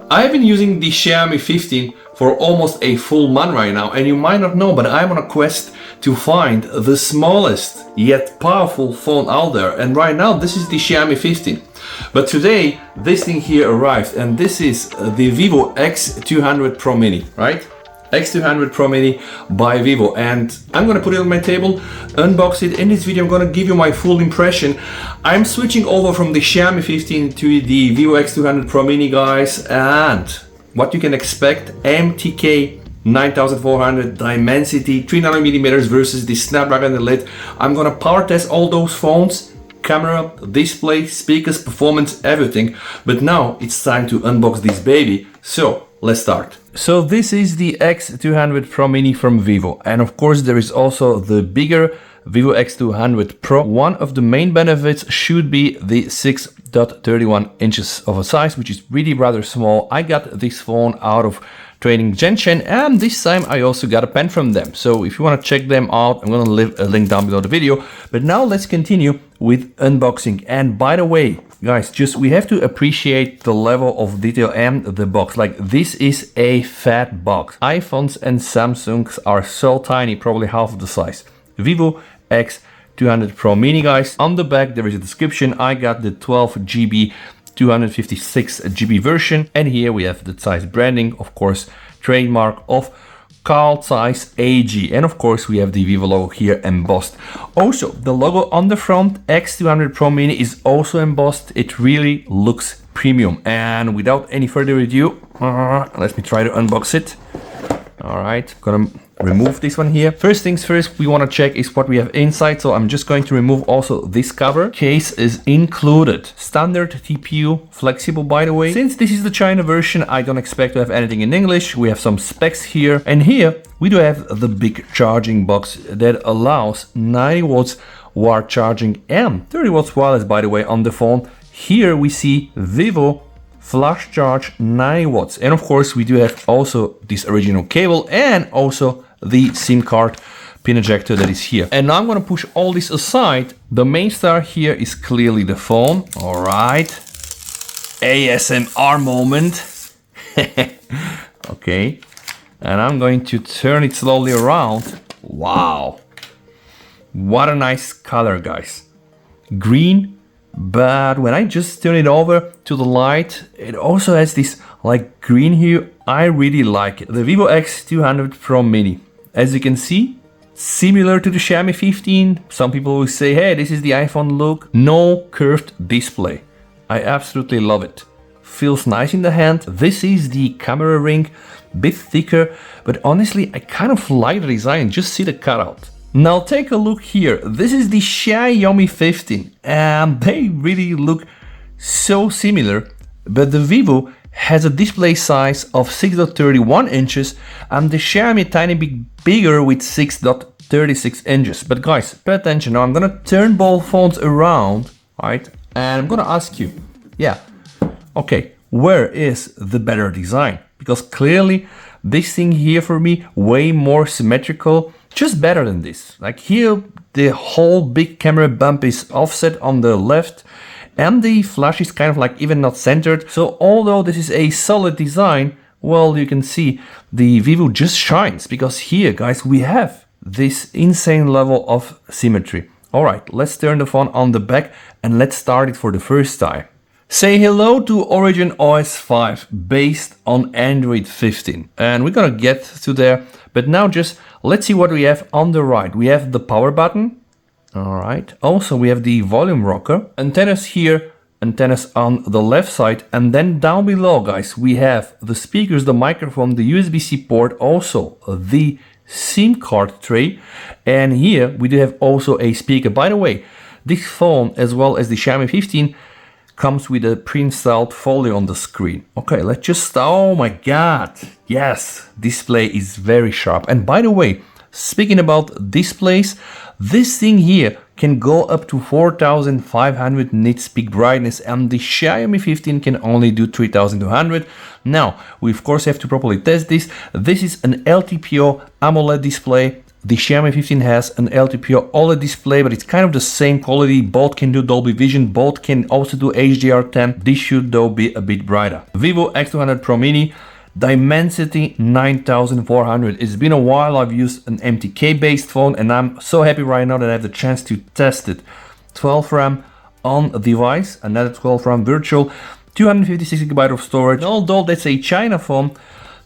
I've been using the Xiaomi 15 for almost a full month right now, and you might not know, but I'm on a quest to find the smallest yet powerful phone out there, and right now this is the Xiaomi 15. But today this thing here arrived, and this is the Vivo X200 Pro Mini, right? X200 Pro Mini by Vivo, and I'm gonna put it on my table, unbox it. In this video I'm gonna give you my full impression. I'm switching over from the Xiaomi 15 to the Vivo X200 Pro Mini, guys, and what you can expect: MTK 9400 Dimensity 3nm versus the Snapdragon Elite. I'm gonna power test all those phones, camera, display, speakers, performance, everything. But now it's time to unbox this baby, so let's start. So this is the X200 Pro Mini from Vivo, and of course there is also the bigger Vivo X200 Pro. One of the main benefits should be the 6.31 inches of a size, which is really rather small. I got this phone out of Trading Genshin, and this time I also got a pen from them. So if you want to check them out, I'm gonna leave a link down below the video. But now let's continue with unboxing. And by the way, guys, we have to appreciate the level of detail and the box. Like, this is a fat box. iPhones and Samsungs are so tiny, probably half of the size. Vivo X200 Pro Mini, guys. On the back there is a description. I got the 12GB 256GB version, and here we have the Zeiss branding, of course, trademark of Carl Zeiss AG, and of course we have the Vivo logo here embossed. Also, the logo on the front, X200 Pro Mini, is also embossed. It really looks premium. And without any further ado, let me try to unbox it. All right, gonna remove this one here. First things first, we want to check is what we have inside. So I'm just going to remove also this cover. Case is included. Standard TPU, flexible, by the way. Since this is the China version, I don't expect to have anything in English. We have some specs here, and here we do have the big charging box that allows 90 watts wired charging and 30 watts wireless, by the way, on the phone. Here we see Vivo flash charge 90 watts, and of course we do have also this original cable and also the SIM card pin ejector that is here. And now I'm gonna push all this aside. The main star here is clearly the phone. All right, ASMR moment. Okay, and I'm going to turn it slowly around. Wow, what a nice color, guys. Green. But when I just turn it over to the light, it also has this like green hue. I really like it. The Vivo X200 Pro Mini, as you can see, similar to the Xiaomi 15. Some people will say, hey, this is the iPhone look. No curved display. I absolutely love it. Feels nice in the hand. This is the camera ring, bit thicker, but honestly, I kind of like the design. Just see the cutout. Now take a look here. This is the Xiaomi 15, and they really look so similar, but the Vivo has a display size of 6.31 inches and the Xiaomi a tiny bit bigger with 6.36 inches. But guys, pay attention. Now I'm gonna turn both phones around, right? And I'm gonna ask you, yeah, okay, where is the better design? Because clearly this thing here for me, way more symmetrical, just better than this. Like here, the whole big camera bump is offset on the left, and the flash is kind of like even not centered. So although this is a solid design, well, you can see the Vivo just shines, because here, guys, we have this insane level of symmetry. All right, let's turn the phone on the back and let's start it for the first time. Say hello to Origin OS 5 based on Android 15, and we're gonna get to there. But now just let's see what we have on the right. We have the power button. All right. Also, we have the volume rocker. Antennas here, antennas on the left side. And then down below, guys, we have the speakers, the microphone, the USB-C port, also the SIM card tray. And here we do have also a speaker. By the way, this phone, as well as the Xiaomi 15, comes with a pre-installed folio on the screen. Okay, let's just, oh my God. Yes, display is very sharp. And by the way, speaking about displays, this thing here can go up to 4500 nits peak brightness, and the Xiaomi 15 can only do 3200. Now, we of course have to properly test this. This is an LTPO AMOLED display. The Xiaomi 15 has an LTPO OLED display, but it's kind of the same quality. Both can do Dolby Vision, both can also do HDR10. This should though be a bit brighter. Vivo X200 Pro Mini, Dimensity 9400. It's been a while I've used an MTK based phone, and I'm so happy right now that I have the chance to test it. 12 RAM on device, another 12 RAM virtual, 256GB of storage. Although that's a China phone,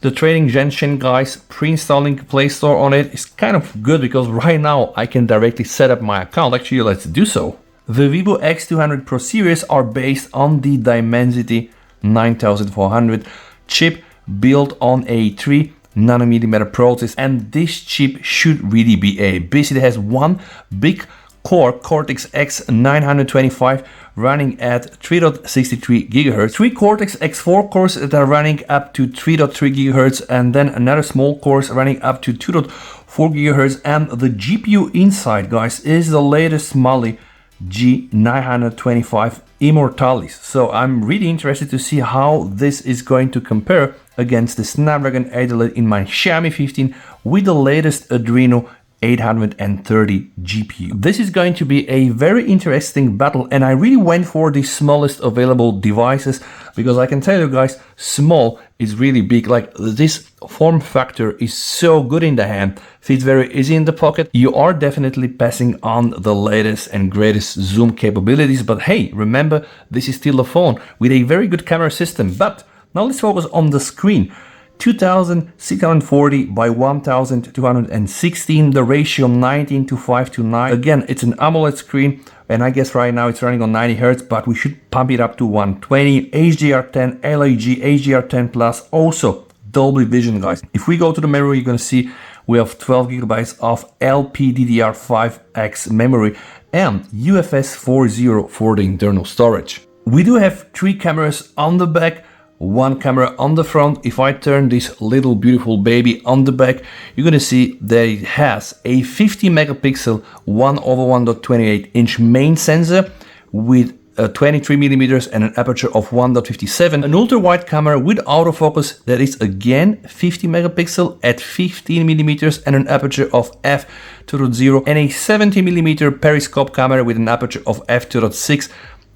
the trading Genshin guys pre-installing Play Store on it is kind of good because right now I can directly set up my account. Actually, let's do so. The Vivo X200 Pro series are based on the Dimensity 9400 chip built on a 3nm process, and this chip should really be a beast. It has one big core, Cortex X925, running at 3.63 GHz, 3 Cortex X4 cores that are running up to 3.3 GHz, and then another small cores running up to 2.4 GHz. And the GPU inside, guys, is the latest Mali G925 Immortalis. So I'm really interested to see how this is going to compare against the Snapdragon 888 in my Xiaomi 15 with the latest Adreno 830 GPU. This is going to be a very interesting battle, and I really went for the smallest available devices because I can tell you guys, small is really big. Like, this form factor is so good in the hand, fits very easy in the pocket. You are definitely passing on the latest and greatest zoom capabilities, but hey, remember, this is still a phone with a very good camera system. But now let's focus on the screen. 2640 by 1216, the ratio 19:5:9. Again, it's an AMOLED screen, and I guess right now it's running on 90 Hz, but we should pump it up to 120. HDR10, LAG, HDR10 Plus, also Dolby Vision, guys. If we go to the memory, you're gonna see we have 12GB of LPDDR5X memory and UFS 4.0 for the internal storage. We do have 3 cameras on the back, 1 camera on the front. If I turn this little beautiful baby on the back, you're gonna see that it has a 50 megapixel 1/1.28-inch main sensor with 23mm and an aperture of 1.57, an ultra-wide camera with autofocus that is again 50 megapixel at 15mm and an aperture of f2.0, and a 70mm periscope camera with an aperture of f2.6,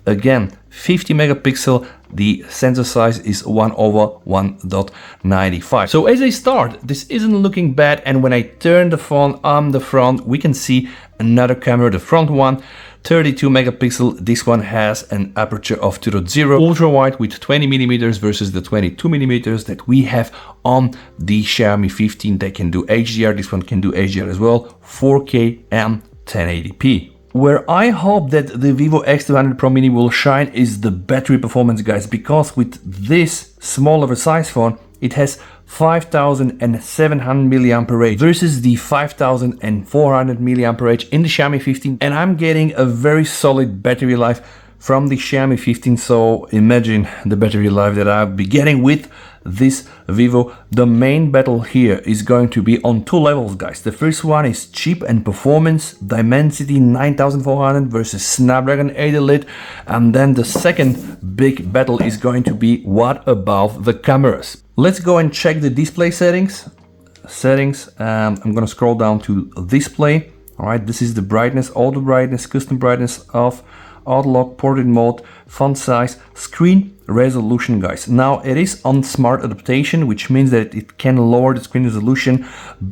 again 50 megapixel. The sensor size is 1/1.95. So as a start, this isn't looking bad, and when I turn the phone on the front, we can see another camera, the front one, 32 megapixel. This one has an aperture of 2.0, ultra wide with 20mm versus the 22mm that we have on the Xiaomi 15. They can do HDR, this one can do HDR as well, 4K and 1080p. Where I hope that the Vivo X200 Pro Mini will shine is the battery performance, guys, because with this small of a size phone, it has 5700 mAh versus the 5400 mAh in the Xiaomi 15, and I'm getting a very solid battery life from the Xiaomi 15. So imagine the battery life that I'll be getting with this Vivo. The main battle here is going to be on 2 levels, guys. The first one is cheap and performance, Dimensity 9400 versus Snapdragon 888, and then the second big battle is going to be what about the cameras. Let's go and check the display settings. I'm gonna scroll down to display. All right, this is the brightness, auto brightness, custom brightness of auto lock, portrait mode, font size, screen resolution, guys. Now it is on smart adaptation, which means that it can lower the screen resolution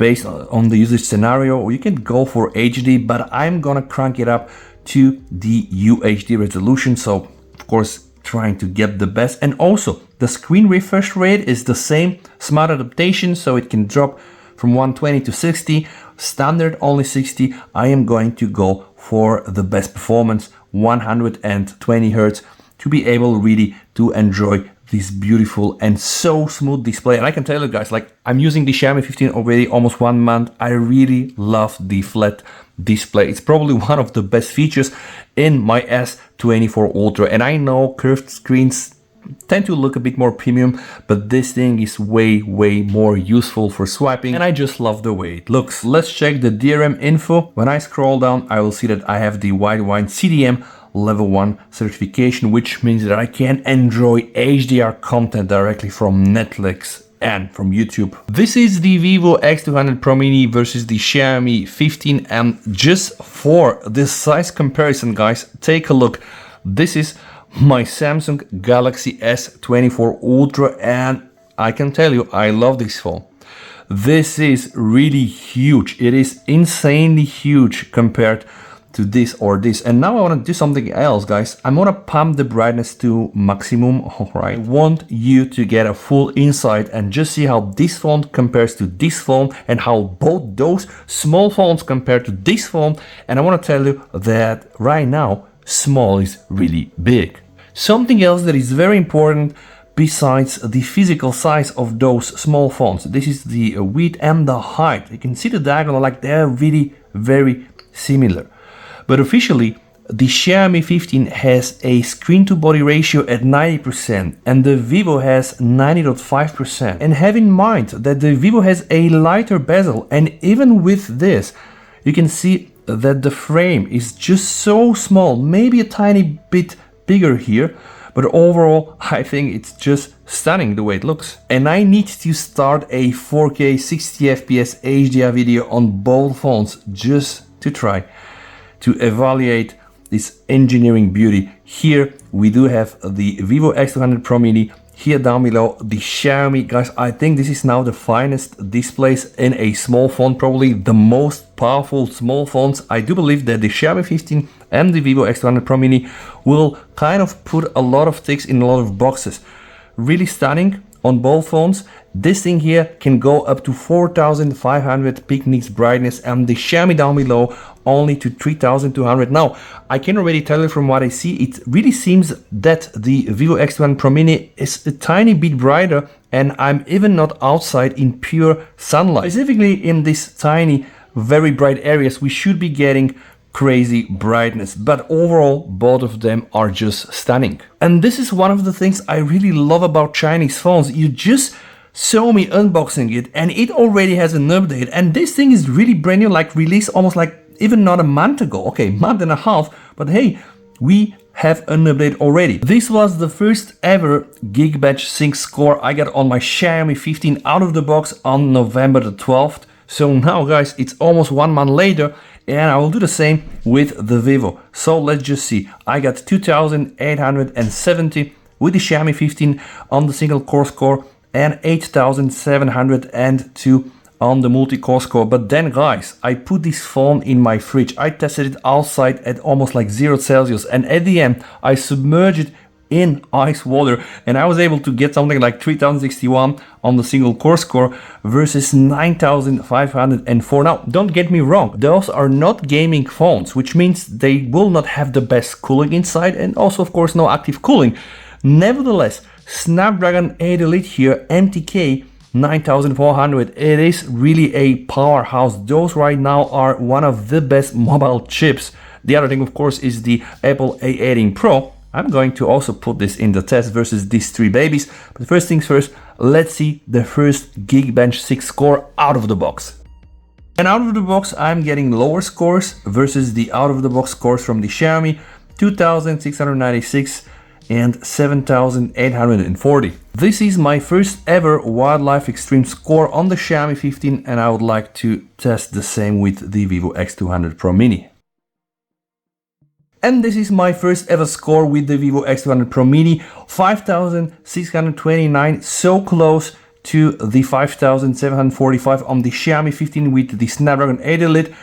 based on the usage scenario, or you can go for HD, but I'm gonna crank it up to the UHD resolution. So of course, trying to get the best. And also the screen refresh rate is the same smart adaptation, so it can drop from 120 to 60, standard only 60. I am going to go for the best performance, 120 Hz, to be able really to enjoy this beautiful and so smooth display. And I can tell you guys, like, I'm using the Xiaomi 15 already almost 1 month. I really love the flat display. It's probably one of the best features in my S24 Ultra. And I know curved screens tend to look a bit more premium, but this thing is way more useful for swiping, and I just love the way it looks. Let's check the DRM info. When I scroll down, I will see that I have the Widewine CDM level 1 certification, which means that I can enjoy HDR content directly from Netflix and from YouTube. This is the Vivo X200 Pro Mini versus the Xiaomi 15, and just for this size comparison, guys, take a look. This is my Samsung Galaxy S24 Ultra, and I can tell you, I love this phone. This is really huge. It is insanely huge compared to this or this. And now I want to do something else, guys. I'm gonna pump the brightness to maximum. All right, I want you to get a full insight and just see how this phone compares to this phone and how both those small phones compare to this phone. And I want to tell you that right now small is really big. Something else that is very important besides the physical size of those small phones, this is the width and the height. You can see the diagonal, like they're really very similar. But officially, the Xiaomi 15 has a screen to body ratio at 90% and the Vivo has 90.5%. And have in mind that the Vivo has a lighter bezel, and even with this, you can see that the frame is just so small, maybe a tiny bit bigger here. But overall, I think it's just stunning the way it looks. And I need to start a 4K 60 FPS HDR video on both phones just to try to evaluate this engineering beauty. Here we do have the Vivo X200 Pro Mini. Here down below, the Xiaomi. Guys, I think this is now the finest displays in a small phone, probably the most powerful small phones. I do believe that the Xiaomi 15 and the Vivo X200 Pro Mini will kind of put a lot of ticks in a lot of boxes. Really stunning on both phones. This thing here can go up to 4500 peak nits brightness, and the Xiaomi down below only to 3200. Now, I can already tell you from what I see, it really seems that the Vivo X200 Pro Mini is a tiny bit brighter, and I'm even not outside in pure sunlight. Specifically in these tiny, very bright areas, we should be getting crazy brightness, but overall both of them are just stunning. And this is one of the things I really love about Chinese phones. You just saw me unboxing it and it already has an update, and this thing is really brand new, like released almost like even not a month ago. Okay, month and a half, but hey, we have an update already. This was the first ever Geekbench Sync score I got on my Xiaomi 15 out of the box on November the 12th. So now, guys, it's almost 1 month later, and I will do the same with the Vivo. So let's just see. I got 2870 with the Xiaomi 15 on the single core score and 8702 on the multi-core score. But then, guys, I put this phone in my fridge. I tested it outside at almost like 0 Celsius, and at the end I submerged it in ice water, and I was able to get something like 3061 on the single core score versus 9504. Now, don't get me wrong, those are not gaming phones, which means they will not have the best cooling inside, and also of course no active cooling. Nevertheless, Snapdragon 8 Elite here, MTK 9400, it is really a powerhouse. Those right now are one of the best mobile chips. The other thing, of course, is the Apple A18 Pro. I'm going to also put this in the test versus these three babies. But first things first, let's see the first Geekbench 6 score out of the box. And out of the box, I'm getting lower scores versus the out of the box scores from the Xiaomi, 2696 and 7840. This is my first ever Wildlife Extreme score on the Xiaomi 15, and I would like to test the same with the Vivo X200 Pro Mini. And this is my first ever score with the Vivo X200 Pro Mini, 5629, so close to the 5745 on the Xiaomi 15 with the Snapdragon 8 Elite.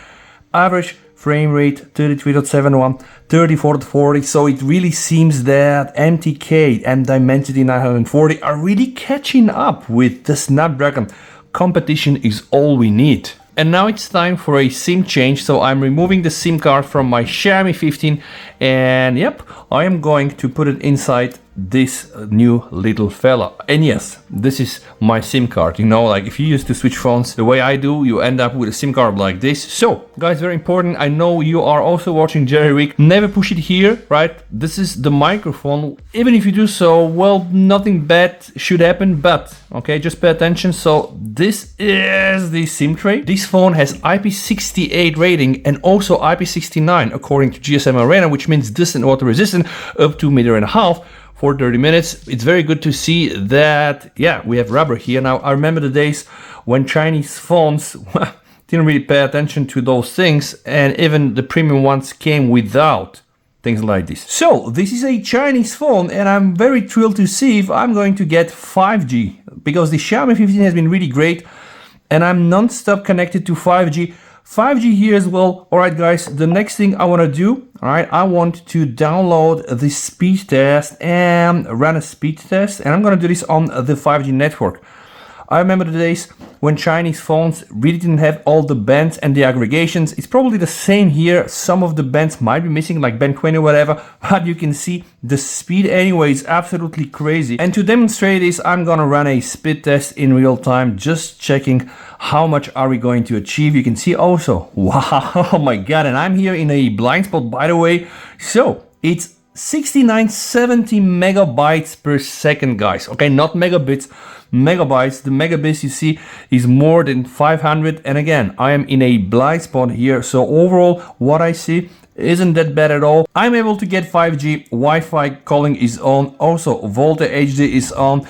Average frame rate 33.71, 34.40, so it really seems that MTK and Dimensity 940 are really catching up with the Snapdragon. Competition is all we need. And now it's time for a SIM change, so I'm removing the SIM card from my Xiaomi 15, and yep, I am going to put it inside this new little fella. And yes, this is my SIM card. You know, like if you used to switch phones the way I do, you end up with a SIM card like this. So guys, very important, I know you are also watching Jerry Rig, never push it here, right? This is the microphone. Even if you do so, well, nothing bad should happen, but okay, just pay attention. So this is the SIM tray. This phone has IP68 rating and also IP69 according to GSM Arena, which means dust and water resistant up to 1.5 meters for 30 minutes. It's very good to see that, yeah, we have rubber here. Now, I remember the days when Chinese phones didn't really pay attention to those things, and even the premium ones came without things like this. So, this is a Chinese phone, and I'm very thrilled to see if I'm going to get 5G, because the Xiaomi 15 has been really great, and I'm non-stop connected to 5G. 5G here as well. Alright guys, the next thing I want to do, alright, I want to download the speed test and run a speed test, and I'm going to do this on the 5G network. I remember the days when Chinese phones really didn't have all the bands and the aggregations. It's probably the same here. Some of the bands might be missing, like band 20 or whatever, but you can see the speed anyway is absolutely crazy. And to demonstrate this, I'm gonna run a speed test in real time, just checking how much are we going to achieve. You can see also, wow, oh my god, and I'm here in a blind spot, by the way. So it's 6970 megabytes per second, guys. Okay, not megabits, megabytes. The megabits you see is more than 500, and again, I am in a blind spot here, so overall what I see isn't that bad at all. I'm able to get 5G, Wi-Fi calling is on, also Volta HD is on.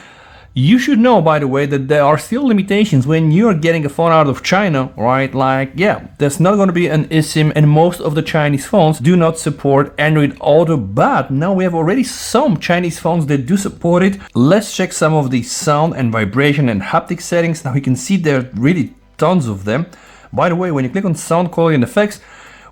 You should know, by the way, that there are still limitations when you're getting a phone out of China, right? Like, yeah, there's not going to be an eSIM, and most of the Chinese phones do not support Android Auto, but now we have already some Chinese phones that do support it. Let's check some of the sound and vibration and haptic settings. Now you can see there are really tons of them. By the way, when you click on sound quality and effects,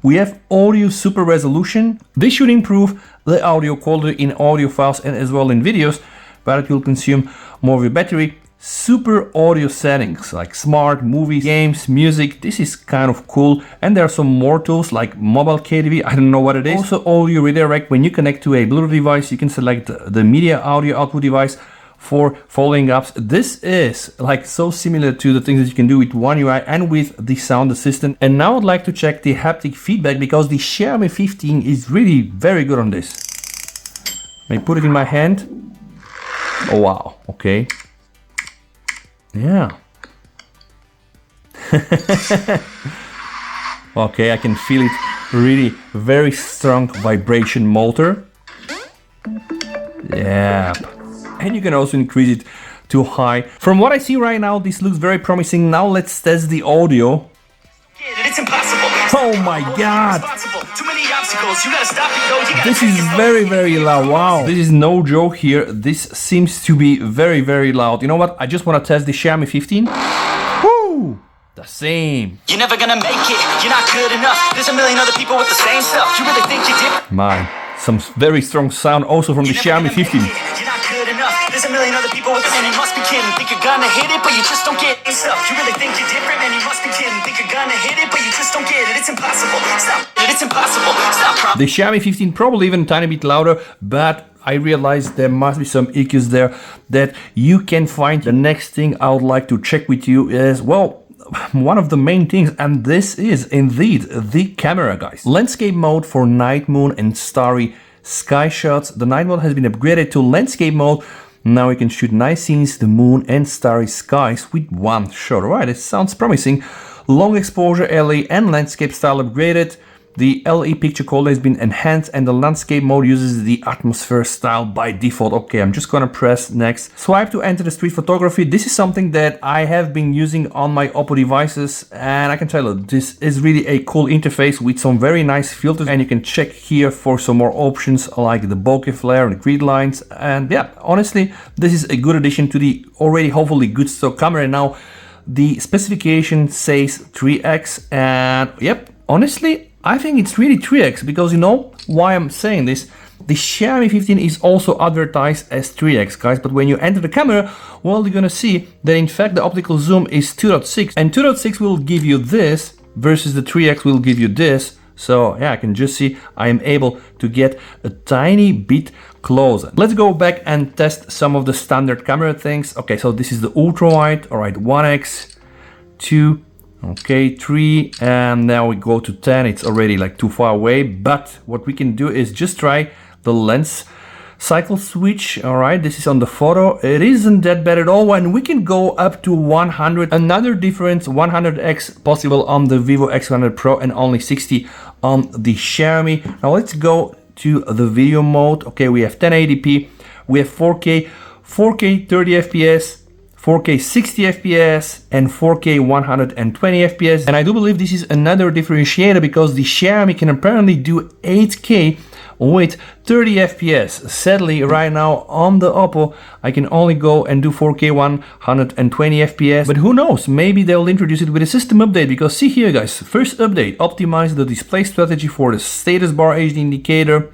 we have audio super resolution. This should improve the audio quality in audio files and as well in videos, but it will consume more of your battery. Super audio settings like smart, movies, games, music. This is kind of cool. And there are some more tools like mobile KTV. I don't know what it is. Also audio redirect. When you connect to a Bluetooth device, you can select the media audio output device for following apps. This is like so similar to the things that you can do with One UI and with the sound assistant. And now I'd like to check the haptic feedback, because the Xiaomi 15 is really very good on this. Let me put it in my hand. Oh wow, okay. Yeah. Okay, I can feel it, really very strong vibration motor. Yeah. And you can also increase it to high. From what I see right now, this looks very promising. Now let's test the audio. It's impossible. Oh my god. This is very, very loud. Wow. This is no joke here. This seems to be very, very loud. You know what? I just want to test the Xiaomi 15. Woo! The same. You're never gonna make it. You're not good enough. There's a million other people with the same stuff. You really think you're different? Man, some very strong sound also from the Xiaomi 15. There's a million other people with the same. You must be kidding. Think you're gonna hit it, but you just don't get yourself. You really think you're different, man? You must be kidding. Think you're gonna hit it, but you just don't get it. It's impossible. Stop it. It's impossible. Stop. The Xiaomi 15 probably even a tiny bit louder, but I realized there must be some EQs there that you can find. The next thing I would like to check with you is, well, one of the main things, and this is indeed the camera, guys. Landscape mode for night, moon and starry sky shots. The night mode has been upgraded to landscape mode. Now we can shoot nice scenes, the moon and starry skies with one shot. Alright, it sounds promising. Long exposure LE and landscape style upgraded. The LE picture quality has been enhanced, and the landscape mode uses the atmosphere style by default. Okay, I'm just gonna press next. Swipe to enter the street photography. This is something that I have been using on my Oppo devices, and I can tell you this is really a cool interface with some very nice filters, and you can check here for some more options like the bokeh flare and grid lines. And yeah, honestly, this is a good addition to the already hopefully good stock camera. Now the specification says 3x, and yep, honestly I think it's really 3x, because you know why I'm saying this? The Xiaomi 15 is also advertised as 3x, guys, but when you enter the camera, well, you're gonna see that in fact the optical zoom is 2.6, and 2.6 will give you this versus the 3x will give you this. So yeah, I can just see I am able to get a tiny bit closer. Let's go back and test some of the standard camera things. Okay, so this is the ultra wide. All right, 1x, 2, okay, 3, and now we go to 10. It's already like too far away, but what we can do is just try the lens cycle switch. All right, this is on the photo. It isn't that bad at all, and we can go up to 100. Another difference, 100x possible on the Vivo X200 Pro and only 60 on the Xiaomi. Now let's go to the video mode. Okay, we have 1080p we have 4K, 4K 30 FPS, 4K 60 FPS and 4K 120 FPS. And I do believe this is another differentiator because the Xiaomi can apparently do 8K with 30 FPS. Sadly, right now on the Oppo, I can only go and do 4K 120 FPS. But who knows, maybe they'll introduce it with a system update, because see here guys, first update, optimize the display strategy for the status bar HD indicator,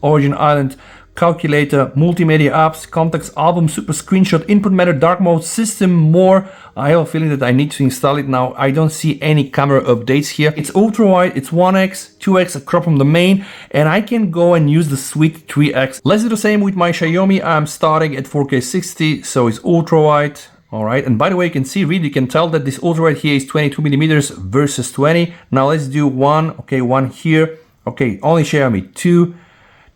Origin Island calculator, multimedia apps, contacts, album, super screenshot, input matter, dark mode, system, more. I have a feeling that I need to install it now. I don't see any camera updates here. It's ultra wide, it's 1x, 2x crop from the main, and I can go and use the sweet 3x. Let's do the same with my Xiaomi. I'm starting at 4K 60, so it's ultra wide. All right, and by the way, you can see, really, you can tell that this ultra wide here is 22 millimeters versus 20. Now let's do one, okay, one here. Okay, only Xiaomi,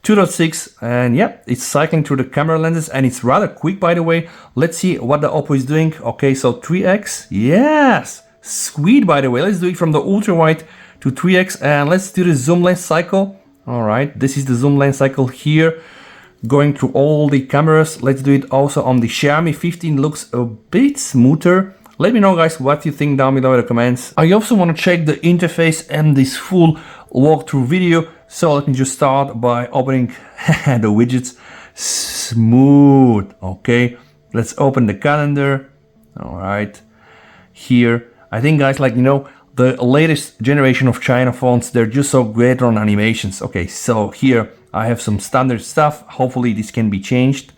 2.6, and yeah, it's cycling through the camera lenses and it's rather quick, by the way. Let's see what the Oppo is doing. Okay, so 3x, yes, sweet, by the way. Let's do it from the ultra wide to 3x and let's do the zoom lens cycle. All right, this is the zoom lens cycle here, going through all the cameras. Let's do it also on the Xiaomi 15, looks a bit smoother. Let me know guys what you think down below in the comments. I also want to check the interface and this full walkthrough video. So let me just start by opening the widgets. Smooth. Okay, let's open the calendar. All right, here I think guys, like, you know, the latest generation of China phones, they're just so great on animations. Okay, so here I have some standard stuff. Hopefully this can be changed.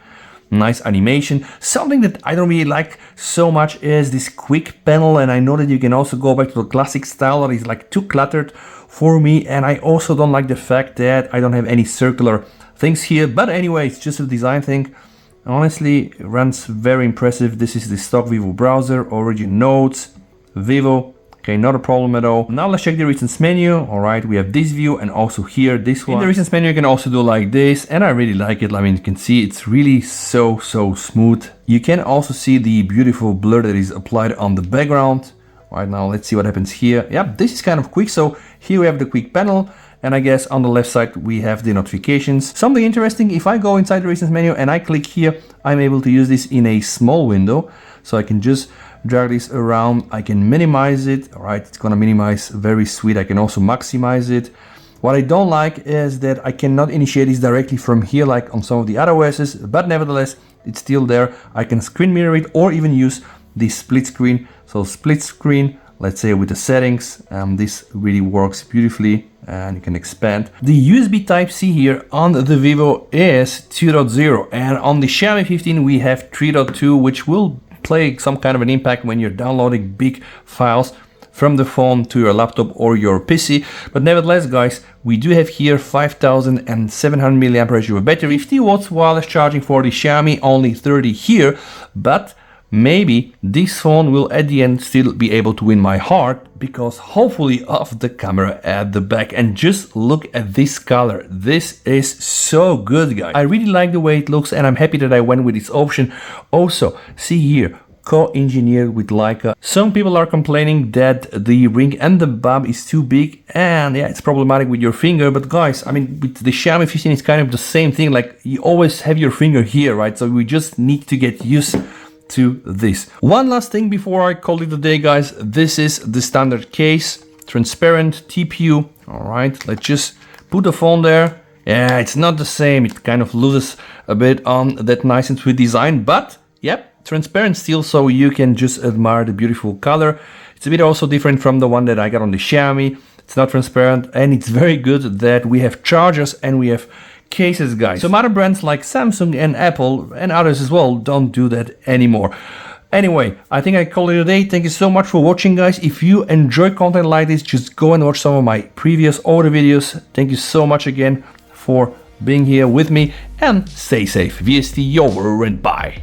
Nice animation. Something that I don't really like so much is this quick panel, and I know that you can also go back to the classic style that is like too cluttered for me, and I also don't like the fact that I don't have any circular things here. But anyway, it's just a design thing. Honestly, it runs very impressive. This is the stock Vivo browser, Origin Notes, Vivo. Okay, not a problem at all. Now let's check the recents menu. All right, we have this view and also here this one. In the recents menu, you can also do like this, and I really like it. I mean, you can see it's really so smooth. You can also see the beautiful blur that is applied on the background. Right now, let's see what happens here. Yeah, this is kind of quick. So here we have the quick panel, and I guess on the left side we have the notifications. Something interesting, if I go inside the recents menu and I click here, I'm able to use this in a small window. So I can just drag this around, I can minimize it. All right, it's gonna minimize, very sweet. I can also maximize it. What I don't like is that I cannot initiate this directly from here like on some of the other OSs, but nevertheless, it's still there. I can screen mirror it or even use the split screen. So split screen, let's say with the settings, this really works beautifully, and you can expand. The USB Type-C here on the Vivo is 2.0, and on the Xiaomi 15 we have 3.2, which will play some kind of an impact when you're downloading big files from the phone to your laptop or your PC. But nevertheless guys, we do have here 5700 mAh battery, 50 watts wireless charging for the Xiaomi, only 30 here, but maybe this phone will at the end still be able to win my heart because hopefully of the camera at the back. And just look at this color. This is so good guys. I really like the way it looks, and I'm happy that I went with this option. Also, see here, co-engineered with Leica. Some people are complaining that the ring and the bulb is too big, and yeah, it's problematic with your finger. But guys, I mean, with the Xiaomi 15 it's kind of the same thing. Like, you always have your finger here, right? So we just need to get used to this. One last thing before I call it a day guys, this is the standard case, transparent TPU. All right, let's just put the phone there. Yeah, it's not the same, it kind of loses a bit on that nice and sweet design, but yep, transparent still, so you can just admire the beautiful color. It's a bit also different from the one that I got on the Xiaomi. It's not transparent, and it's very good that we have chargers and we have cases guys. Some other brands like Samsung and Apple and others as well don't do that anymore. Anyway, I think I call it a day. Thank you so much for watching guys. If you enjoy content like this, just go and watch some of my previous older videos. Thank you so much again for being here with me, and stay safe. VST over and bye.